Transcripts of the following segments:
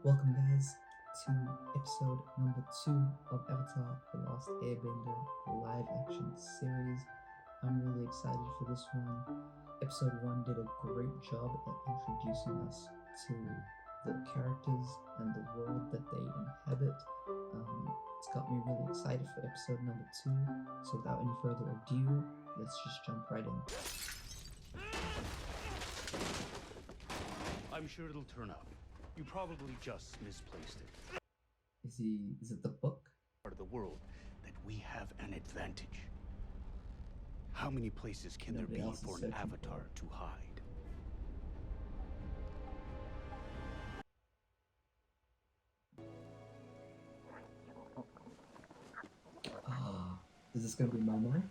Welcome, guys, to episode number 2 of Avatar The Last Airbender live action series. I'm really excited for this one. Episode 1 did a great job at introducing us to the characters and the world that they inhabit. It's got me really excited for episode number 2. So, without any further ado, let's just jump right in. I'm sure it'll turn up. You probably just misplaced it. Is it the book? Part of the world that we have an advantage. How many places can there Nobody be else is for an searching avatar for it. to hide? Is this gonna be my mark?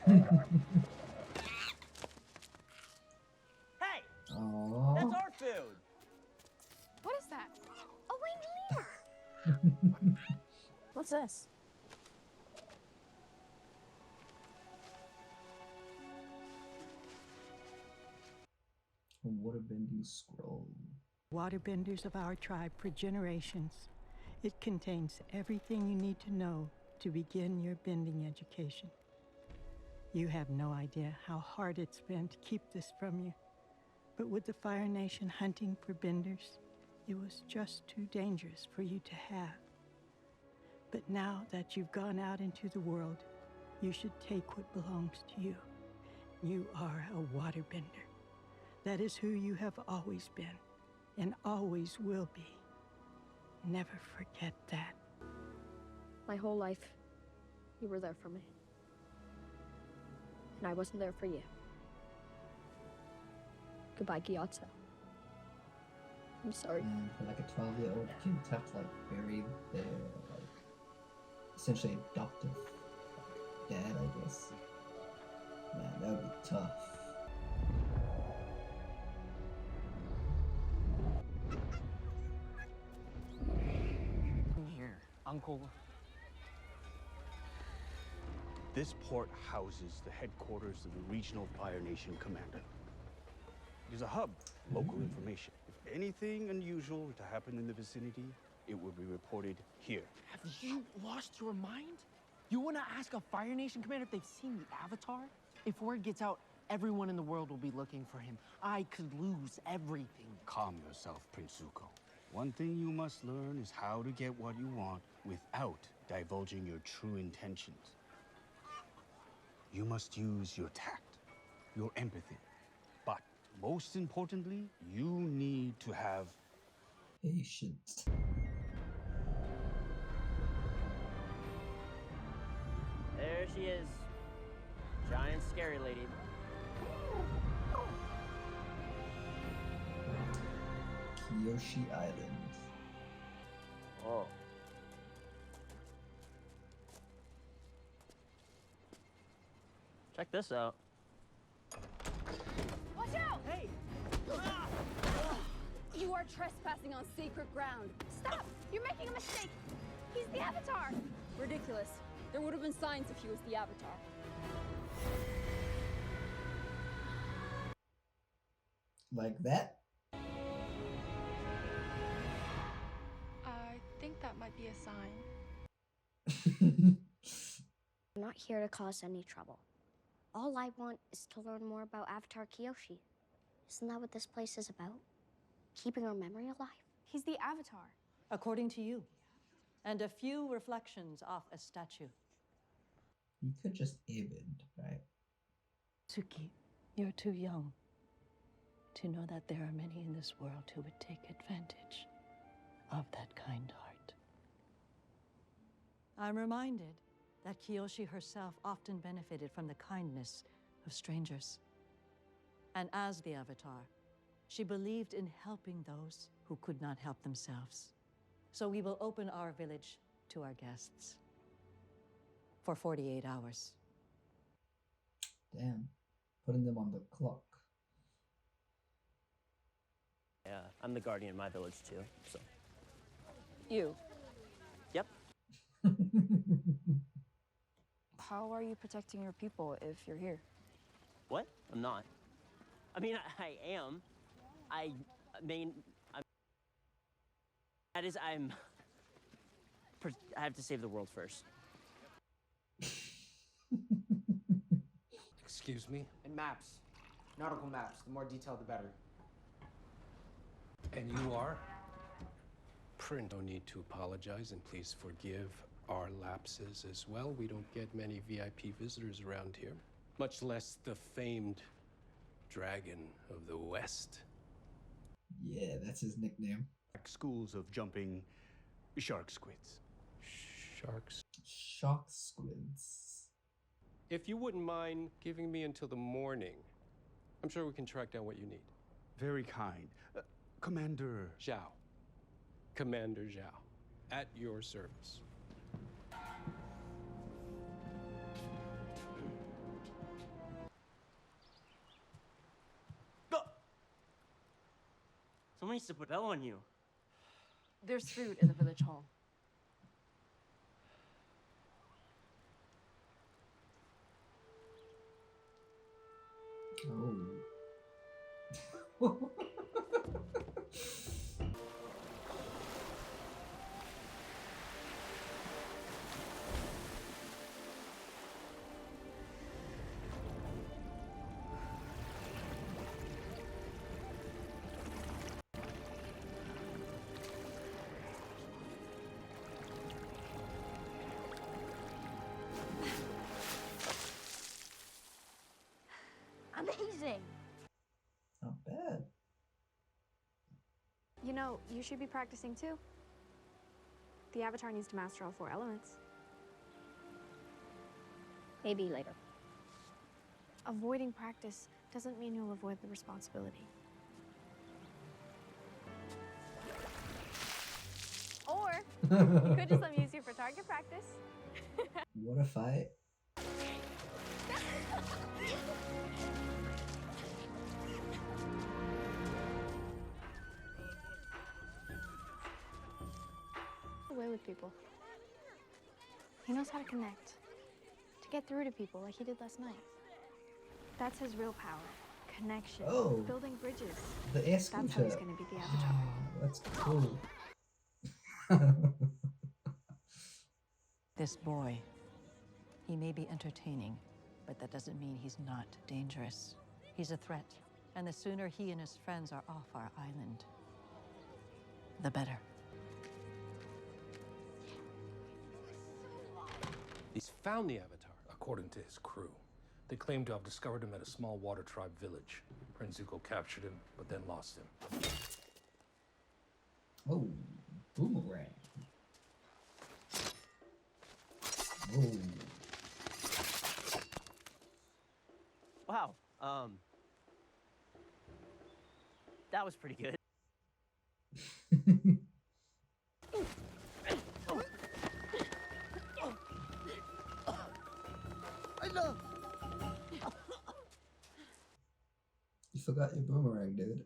Hey! Aww. That's our food! What is that? Oh, wait, Leah! What's this? A waterbending scroll. Waterbenders of our tribe for generations. It contains everything you need to know to begin your bending education. You have no idea how hard it's been to keep this from you. But with the Fire Nation hunting for benders, it was just too dangerous for you to have. But now that you've gone out into the world, you should take what belongs to you. You are a waterbender. That is who you have always been, and always will be. Never forget that. My whole life, you were there for me. And I wasn't there for you. Goodbye, Gyatso. I'm sorry. And for like a 12-year-old kid to have to like bury their essentially adoptive dad, I guess. Man, that would be tough. Here, Uncle. This port houses the headquarters of the Regional Fire Nation Commander. It is a hub, local information. If anything unusual were to happen in the vicinity, it would be reported here. Have you lost your mind? You want to ask a Fire Nation commander if they've seen the Avatar? If word gets out, everyone in the world will be looking for him. I could lose everything. Calm yourself, Prince Zuko. One thing you must learn is how to get what you want without divulging your true intentions. You must use your tact, your empathy. But most importantly, you need to have Patience. There she is. Giant scary lady. Kyoshi Island. Oh. Check this out. Watch out! Hey! You are trespassing on sacred ground. Stop! You're making a mistake. He's the Avatar. Ridiculous. There would have been signs if he was the Avatar. Like that? I think that might be a sign. I'm not here to cause any trouble. All I want is to learn more about Avatar Kyoshi. Isn't that what this place is about? Keeping our memory alive? He's the Avatar. According to you, and a few reflections off a statue. You could just airbend, right? Suki, you're too young to know that there are many in this world who would take advantage of that kind heart. I'm reminded that Kyoshi herself often benefited from the kindness of strangers. And as the Avatar, she believed in helping those who could not help themselves. So we will open our village to our guests for 48 hours. Damn. Putting them on the clock. Yeah, I'm the guardian of my village too, so. You. Yep. How are you protecting your people if you're here? What? I'm not. I mean, I am. I mean, that is, I have to save the world first. Excuse me? And maps. Nautical maps. The more detailed, the better. And you are? Prince, no need to apologize, and please forgive our lapses as well. We don't get many VIP visitors around here, much less the famed Dragon of the West. Yeah, that's his nickname. Schools of jumping shark squids. Sharks. Shock squids. If you wouldn't mind giving me until the morning, I'm sure we can track down what you need. Very kind. Commander Zhao. Commander Zhao. At your service. Go! Someone needs to put a bell on you. There's food in the village hall. Oh. Amazing! Not bad. You know, you should be practicing too. The Avatar needs to master all 4 elements. Maybe later. Avoiding practice doesn't mean you'll avoid the responsibility. Or, you could just let me use you for target practice. What a fight. Away with people. He knows how to connect, to get through to people like he did last night. That's his real power. Connection. Oh. Building bridges. The air scooter. That's how he's gonna be the Avatar. That's cool. This boy, he may be entertaining, but that doesn't mean he's not dangerous. He's a threat, and the sooner he and his friends are off our island, the better. He's found the Avatar, according to his crew. They claim to have discovered him at a small water tribe village. Prince Zuko captured him, but then lost him. Oh, boomerang. Oh. Wow, that was pretty good. You forgot your boomerang, dude.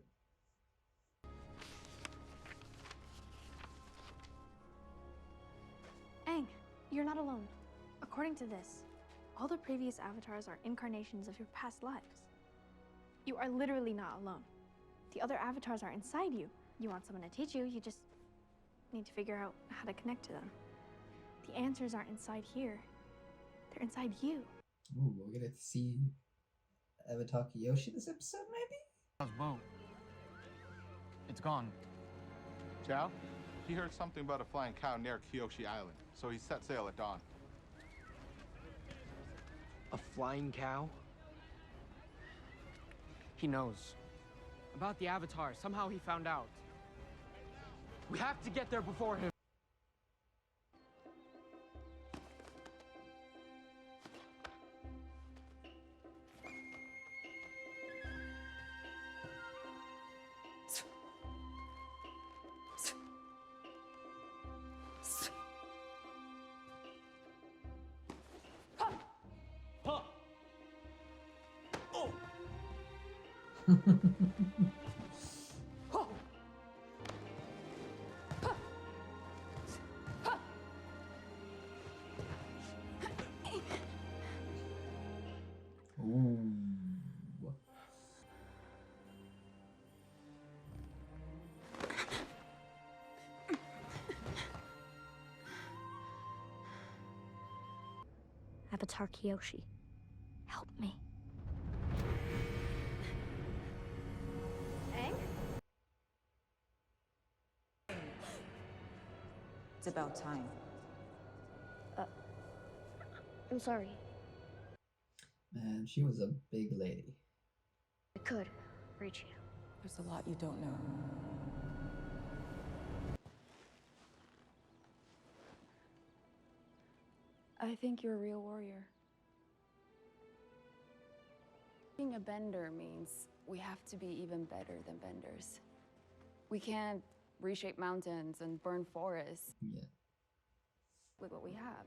Aang, you're not alone. According to this, all the previous avatars are incarnations of your past lives. You are literally not alone. The other avatars are inside you. You want someone to teach you, you just need to figure out how to connect to them. The answers aren't inside here. They're inside you. Ooh, we're gonna see Avatar Kyoshi this episode, maybe? Boat. It's gone. Zhao? He heard something about a flying cow near Kyoshi Island, so he set sail at dawn. A flying cow? He knows. About the Avatar, somehow he found out. We have to get there before him. Ooh. Avatar Kyoshi. Help me. Aang? It's about time. I'm sorry. Man, she was a big lady. I could reach you. There's a lot you don't know. I think you're a real warrior. Being a bender means we have to be even better than benders. We can't reshape mountains and burn forests with what we have.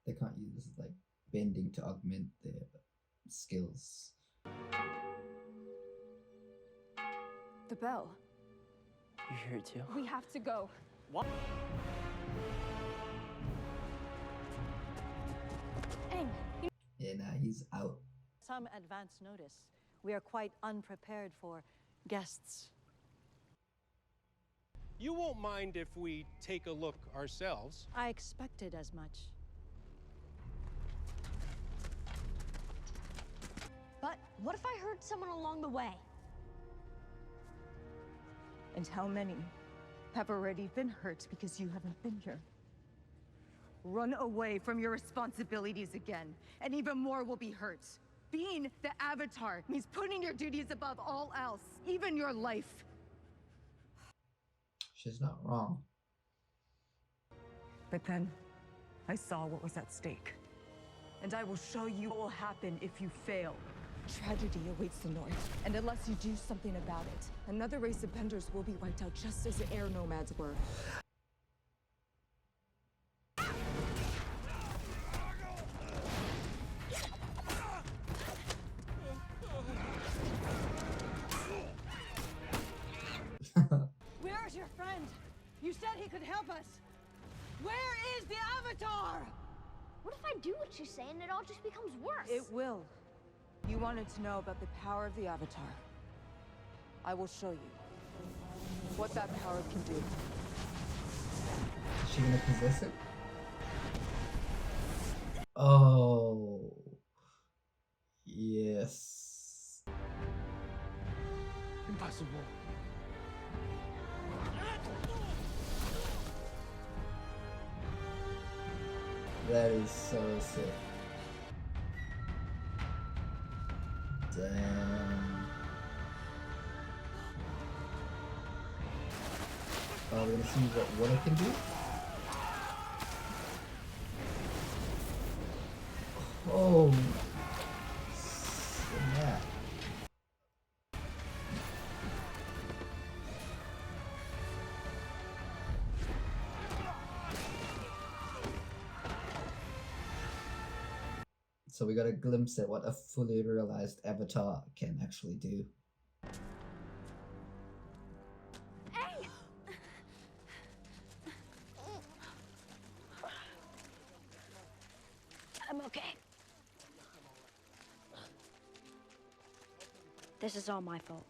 They can't use like bending to augment their skills. The bell. You hear it too? We have to go. What? Aang, Yeah, nah, he's out. Some advance notice. We are quite unprepared for guests. You won't mind if we take a look ourselves. I expected as much. But what if I hurt someone along the way? And how many have already been hurt because you haven't been here? Run away from your responsibilities again, and even more will be hurt. Being the Avatar means putting your duties above all else, even your life. She's not wrong. But then, I saw what was at stake. And I will show you what will happen if you fail. Tragedy awaits the North, and unless you do something about it, another race of benders will be wiped out just as the air nomads were. Where's your friend? You said he could help us. Where is the Avatar? What if I do what you say and it all just becomes worse? It will. You wanted to know about the power of the Avatar. I will show you what that power can do. Is she gonna possess it? Oh. Yes. Impossible. That is so sick. Damn. Oh, we're gonna see what it can do? Oh. Snap. So we got a glimpse at what a fully realized Avatar can actually do. I'm okay. This is all my fault.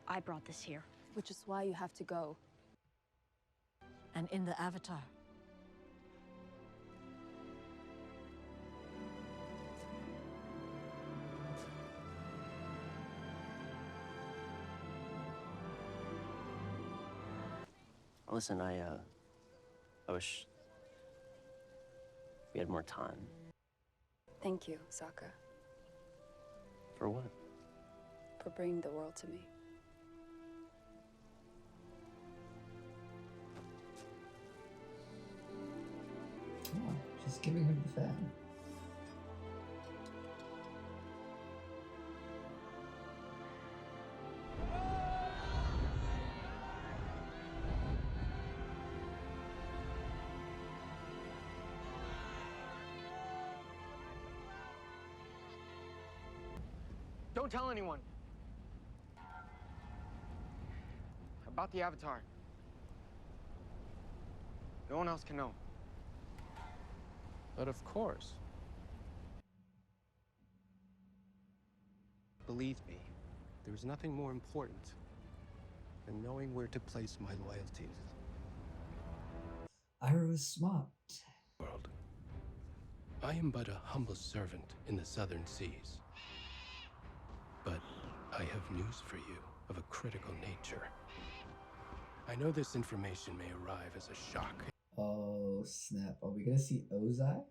I brought this here. Which is why you have to go. And in the Avatar. Listen, I wish we had more time. Thank you, Sokka, For what? for bringing the world to me. Oh, she's giving him the fan. Don't tell anyone. About the Avatar. No one else can know. But of course. Believe me, there is nothing more important than knowing where to place my loyalties. Ira was smart. World. I am but a humble servant in the southern seas. But I have news for you of a critical nature. I know this information may arrive as a shock. Oh snap! Are we gonna see Ozai?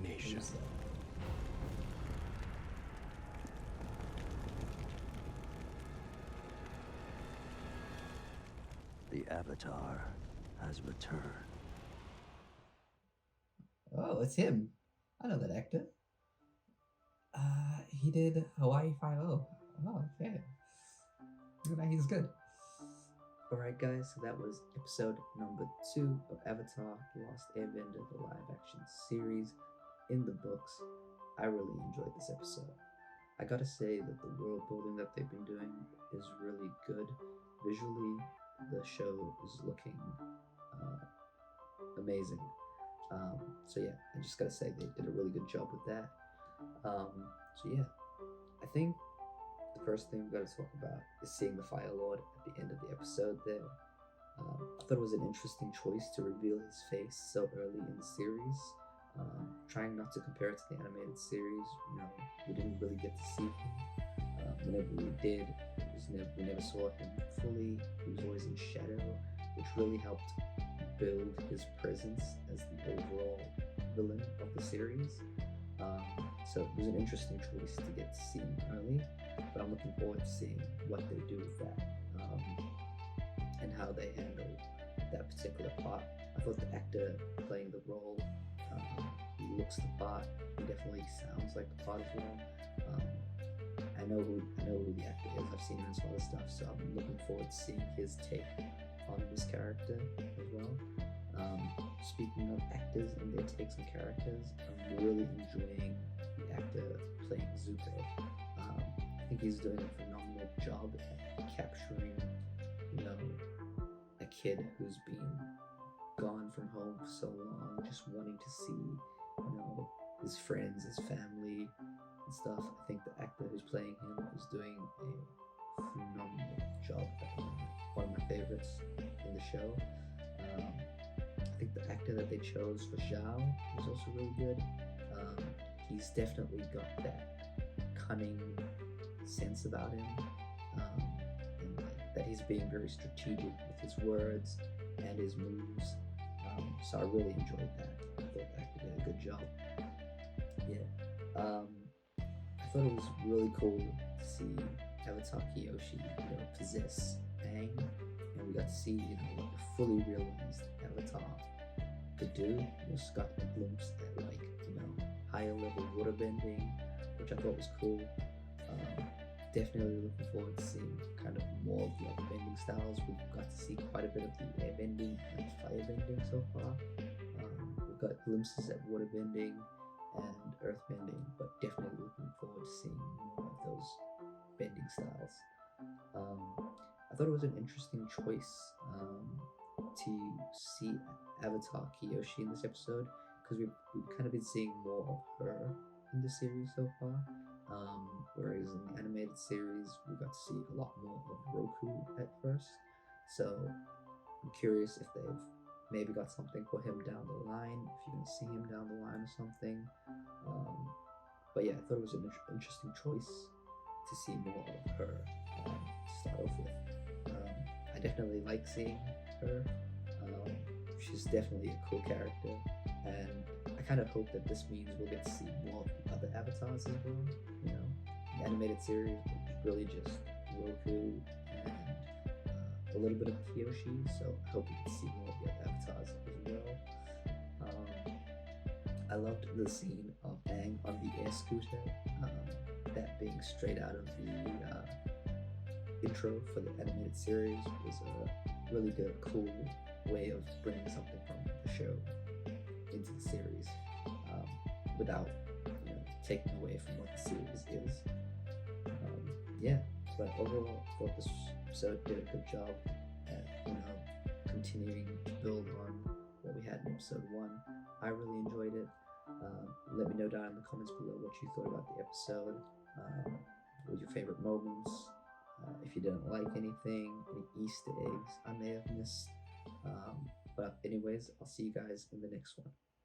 Nation. The Avatar has returned. Oh, it's him. I know that actor. He did Hawaii 5-0. Oh, okay. He's good. Alright guys, so that was episode number 2 of Avatar The Lost Airbender, the live action series in the books. I really enjoyed this episode. I gotta say that the world building that they've been doing is really good. Visually, the show is looking amazing. So yeah, I just gotta say they did a really good job with that. So yeah, I think the first thing we've got to talk about is seeing the Fire Lord at the end of the episode there. I thought it was an interesting choice to reveal his face so early in the series. Trying not to compare it to the animated series, you know, we didn't really get to see him. Whenever we did, we never saw him fully. He was always in shadow, which really helped build his presence as the overall villain of the series. So it was an interesting choice to get to see him early, but I'm looking forward to seeing what they do with that and how they handle that particular part. I thought the actor playing the role, he looks the part. He definitely sounds like the part as well. I know who the actor is. I've seen him in some other stuff, so I'm looking forward to seeing his take on this character as well. Speaking of actors and their takes on characters, I'm really enjoying the actor playing Zuko. I think he's doing a phenomenal job at capturing, you know, a kid who's been gone from home for so long, just wanting to see, you know, his friends, his family, and stuff. I think the actor who's playing him is doing a phenomenal job at the moment. One of my favorites in the show. I think the actor that they chose for Zhao was also really good. He's definitely got that cunning sense about him, and like that he's being very strategic with his words and his moves. So I really enjoyed that. I thought the actor did a good job. Yeah. I thought it was really cool to see Avatar Kyoshi, you know, possess Aang, and we got to see, you know, what the fully realized Avatar could do. You just got a glimpse at, like, you know, higher level water bending, which I thought was cool. Definitely looking forward to seeing kind of more of the other bending styles. We've got to see quite a bit of the air bending and fire bending so far. We've got glimpses at water bending and earth bending, but definitely looking forward to seeing more of those bending styles. I thought it was an interesting choice to see Avatar Kyoshi in this episode, because we've kind of been seeing more of her in the series so far. Whereas in the animated series, we got to see a lot more of Roku at first. So I'm curious if they've maybe got something for him down the line, if you're going to see him down the line or something. But yeah, I thought it was an interesting choice to see more of her to start off with. I definitely like seeing her. She's definitely a cool character, and I kind of hope that this means we'll get to see more of the other avatars as well. You know, the animated series was really just Roku and a little bit of Kyoshi, so I hope we can see more of the other avatars as well. I loved the scene of Aang on the air scooter, that being straight out of the intro for the animated series was a really good, cool way of bringing something from the show into the series, without, you know, taking away from what the series is. Yeah, but overall, I thought this episode did a good job at, you know, continuing to build on what we had in episode 1. I really enjoyed it. Let me know down in the comments below what you thought about the episode. What were your favorite moments? If you didn't like anything, any Easter eggs I may have missed. But anyways, I'll see you guys in the next one.